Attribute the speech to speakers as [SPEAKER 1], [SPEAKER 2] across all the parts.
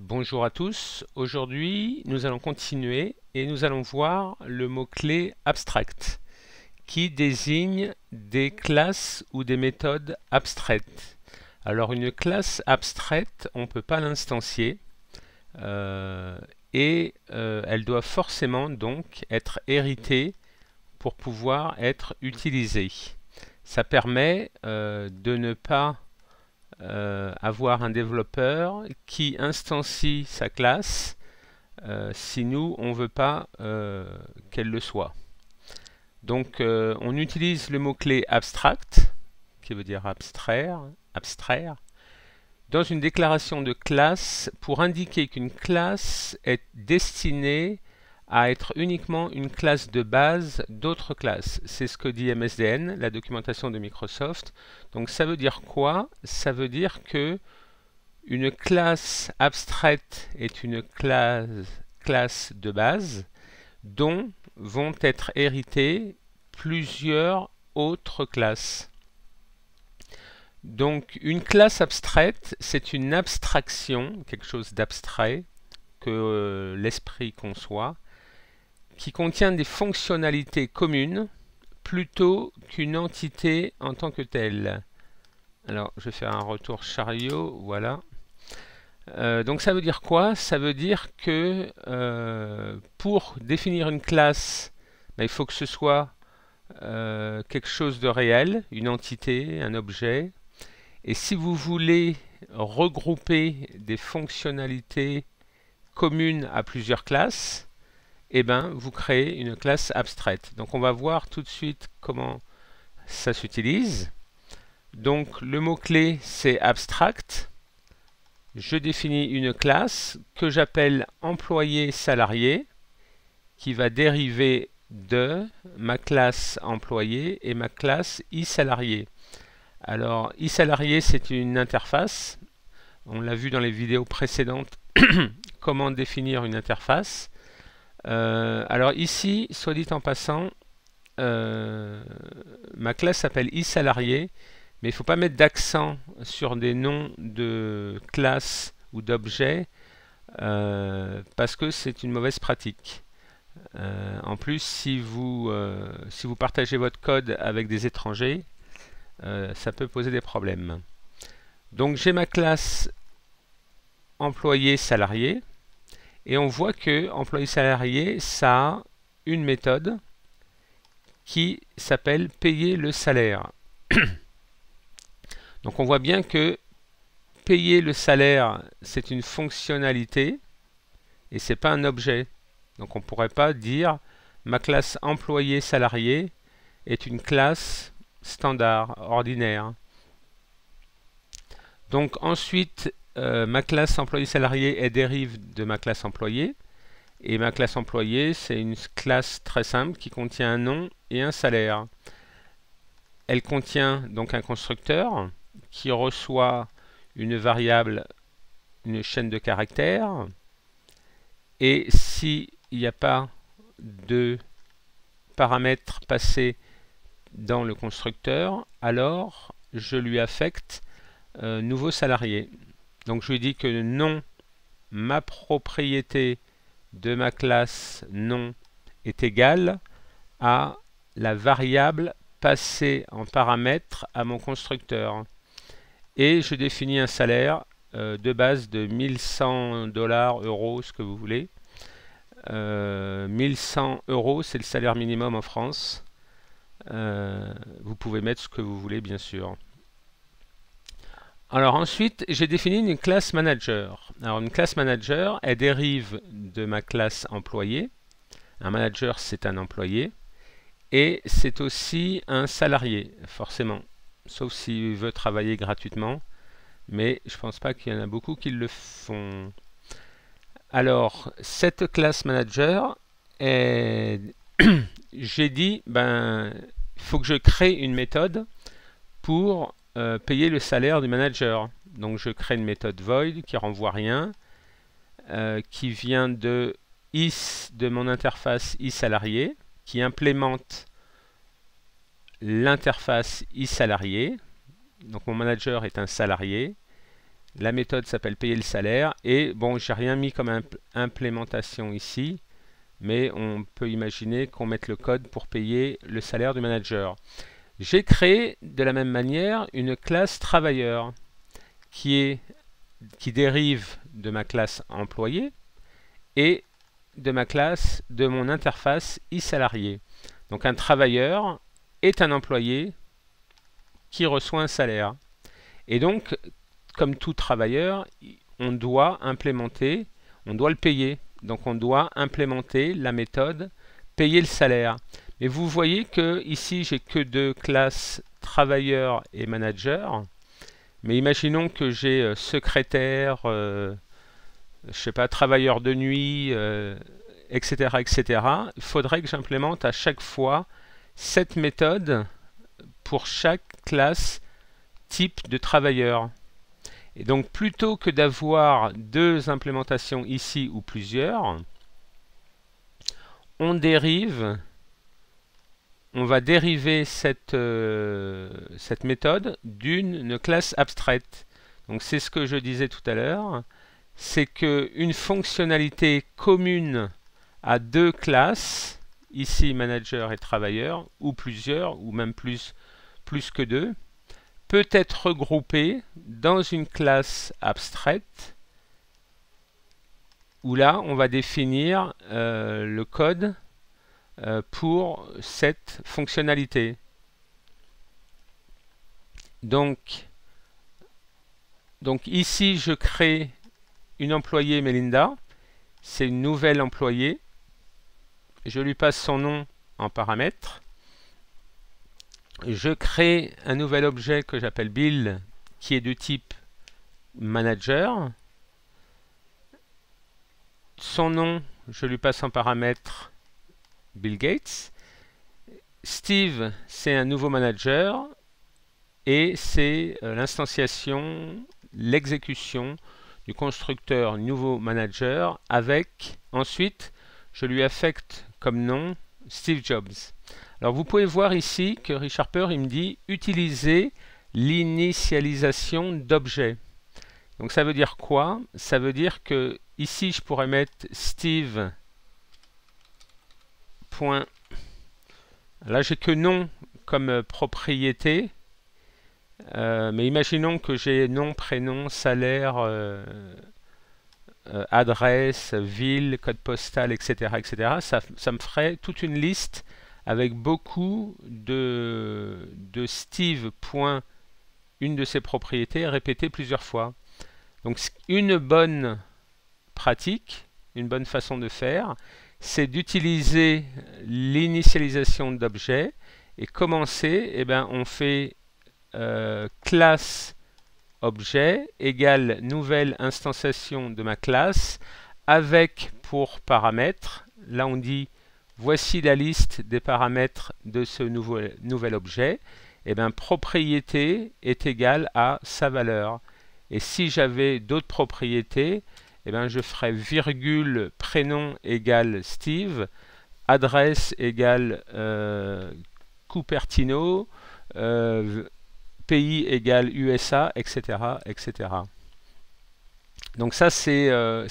[SPEAKER 1] Bonjour à tous, aujourd'hui nous allons continuer et nous allons voir le mot-clé abstract qui désigne des classes ou des méthodes abstraites. Alors une classe abstraite, on ne peut pas l'instancier elle doit forcément donc être héritée pour pouvoir être utilisée. Ça permet de ne pas avoir un développeur qui instancie sa classe si nous on veut pas qu'elle le soit. Donc on utilise le mot-clé abstract qui veut dire abstraire, dans une déclaration de classe pour indiquer qu'une classe est destinée à être uniquement une classe de base d'autres classes. C'est ce que dit MSDN, la documentation de Microsoft. Donc ça veut dire quoi? Ça veut dire que une classe abstraite est une classe de base dont vont être héritées plusieurs autres classes. Donc une classe abstraite, c'est une abstraction, quelque chose d'abstrait que l'esprit conçoit, qui contient des fonctionnalités communes plutôt qu'une entité en tant que telle. Alors, je vais faire un retour chariot, voilà. Donc ça veut dire quoi? Ça veut dire que pour définir une classe, il faut que ce soit quelque chose de réel, une entité, un objet. Et si vous voulez regrouper des fonctionnalités communes à plusieurs classes, eh ben, vous créez une classe abstraite. Donc on va voir tout de suite comment ça s'utilise. Donc le mot-clé c'est abstract. Je définis une classe que j'appelle employé salarié qui va dériver de ma classe employé et ma classe e-salarié. Alors e-salarié c'est une interface. On l'a vu dans les vidéos précédentes comment définir une interface. Alors ici, soit dit en passant, ma classe s'appelle e-salarié, mais il ne faut pas mettre d'accent sur des noms de classes ou d'objets parce que c'est une mauvaise pratique. En plus, si vous partagez votre code avec des étrangers, ça peut poser des problèmes. Donc j'ai ma classe employé salarié. Et on voit que employé salarié, ça a une méthode qui s'appelle payer le salaire. Donc on voit bien que payer le salaire, c'est une fonctionnalité et c'est pas un objet. Donc on ne pourrait pas dire ma classe employé salarié est une classe standard, ordinaire. Donc ensuite, ma classe employé salarié elle dérive de ma classe employé. Et ma classe employé, c'est une classe très simple qui contient un nom et un salaire. Elle contient donc un constructeur qui reçoit une variable, une chaîne de caractères. Et s'il n'y a pas de paramètres passés dans le constructeur, alors je lui affecte nouveau salarié. Donc je lui dis que non, ma propriété de ma classe nom est égale à la variable passée en paramètre à mon constructeur. Et je définis un salaire de base de 1100 $, euros, ce que vous voulez. 1100 euros, c'est le salaire minimum en France. Vous pouvez mettre ce que vous voulez, bien sûr. Alors ensuite, j'ai défini une classe manager. Alors une classe manager, elle dérive de ma classe employé. Un manager, c'est un employé. Et c'est aussi un salarié, forcément. Sauf s'il veut travailler gratuitement. Mais je ne pense pas qu'il y en a beaucoup qui le font. Alors, cette classe manager, j'ai dit, il faut que je crée une méthode pour payer le salaire du manager. Donc je crée une méthode void qui renvoie rien, qui vient de mon interface e-salarié, qui implémente l'interface e-salarié. Donc mon manager est un salarié. La méthode s'appelle payer le salaire. Et bon, j'ai rien mis comme implémentation ici, mais on peut imaginer qu'on mette le code pour payer le salaire du manager. J'ai créé de la même manière une classe travailleur qui dérive de ma classe employé et de mon interface e-salarié. Donc un travailleur est un employé qui reçoit un salaire. Et donc, comme tout travailleur, on doit le payer. Donc on doit implémenter la méthode payer le salaire. Mais vous voyez que ici, j'ai que deux classes travailleur et manager. Mais imaginons que j'ai secrétaire, je sais pas, travailleur de nuit, etc., etc. Il faudrait que j'implémente à chaque fois cette méthode pour chaque classe type de travailleur. Et donc plutôt que d'avoir deux implémentations ici ou plusieurs, on va dériver cette méthode d'une classe abstraite. Donc c'est ce que je disais tout à l'heure, c'est qu'une fonctionnalité commune à deux classes, ici manager et travailleur, ou plusieurs, ou même plus que deux, peut être regroupée dans une classe abstraite où là on va définir le code pour cette fonctionnalité. Donc ici je crée une employée Melinda, c'est une nouvelle employée, je lui passe son nom en paramètre, je crée un nouvel objet que j'appelle Bill qui est de type manager, son nom je lui passe en paramètre Bill Gates, Steve c'est un nouveau manager et c'est l'instanciation, l'exécution du constructeur nouveau manager avec, ensuite, je lui affecte comme nom Steve Jobs. Alors vous pouvez voir ici que Richard Harper il me dit utiliser l'initialisation d'objets. Donc ça veut dire quoi? Ça veut dire que ici je pourrais mettre Steve. Là j'ai que nom comme propriété. Mais imaginons que j'ai nom, prénom, salaire, adresse, ville, code postal, etc. etc. Ça me ferait toute une liste avec beaucoup de Steve. Une de ses propriétés répétée plusieurs fois. Donc une bonne pratique, une bonne façon de faire, c'est d'utiliser l'initialisation d'objets et commencer, eh ben, on fait classe objet égale nouvelle instanciation de ma classe avec pour paramètre, là on dit voici la liste des paramètres de ce nouvel objet, et bien propriété est égale à sa valeur. Et si j'avais d'autres propriétés, et bien je ferais virgule prénom égale Steve, adresse égale Cupertino, pays égale USA, etc., etc. Donc ça, c'est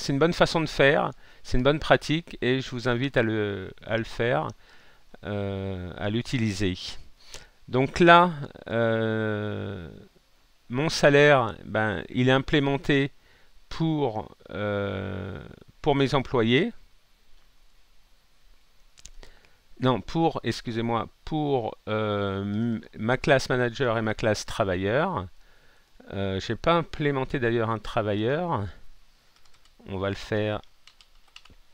[SPEAKER 1] une bonne façon de faire, c'est une bonne pratique, et je vous invite à le faire, à l'utiliser. Donc là, mon salaire, ben, il est implémenté pour mes employés. Non, excusez-moi, pour ma classe manager et ma classe travailleur. Je n'ai pas implémenté d'ailleurs un travailleur. On va le faire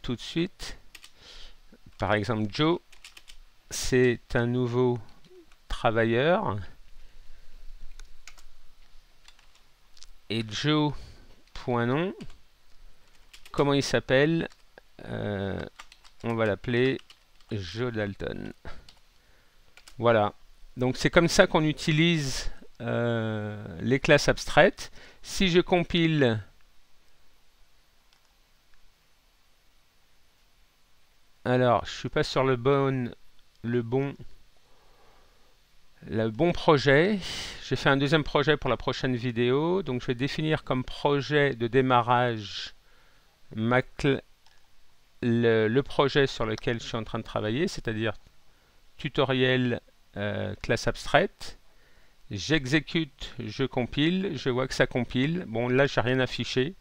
[SPEAKER 1] tout de suite. Par exemple, Joe, c'est un nouveau travailleur. Et Joe.nom, comment il s'appelle? On va l'appeler Joe Dalton. Voilà. Donc c'est comme ça qu'on utilise les classes abstraites. Si je compile alors je suis pas sur le bon Le bon projet, j'ai fait un deuxième projet pour la prochaine vidéo, donc je vais définir comme projet de démarrage le projet sur lequel je suis en train de travailler, c'est-à-dire tutoriel classe abstraite. J'exécute, je compile, je vois que ça compile. Bon, là, j'ai rien affiché,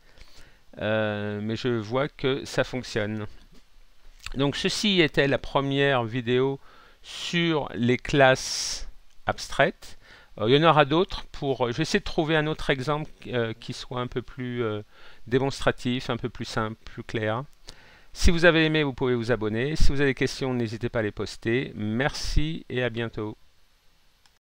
[SPEAKER 1] mais je vois que ça fonctionne. Donc, ceci était la première vidéo sur les classes abstraites. Il y en aura d'autres. Je vais essayer de trouver un autre exemple qui soit un peu plus démonstratif, un peu plus simple, plus clair. Si vous avez aimé, vous pouvez vous abonner. Si vous avez des questions, n'hésitez pas à les poster. Merci et à bientôt.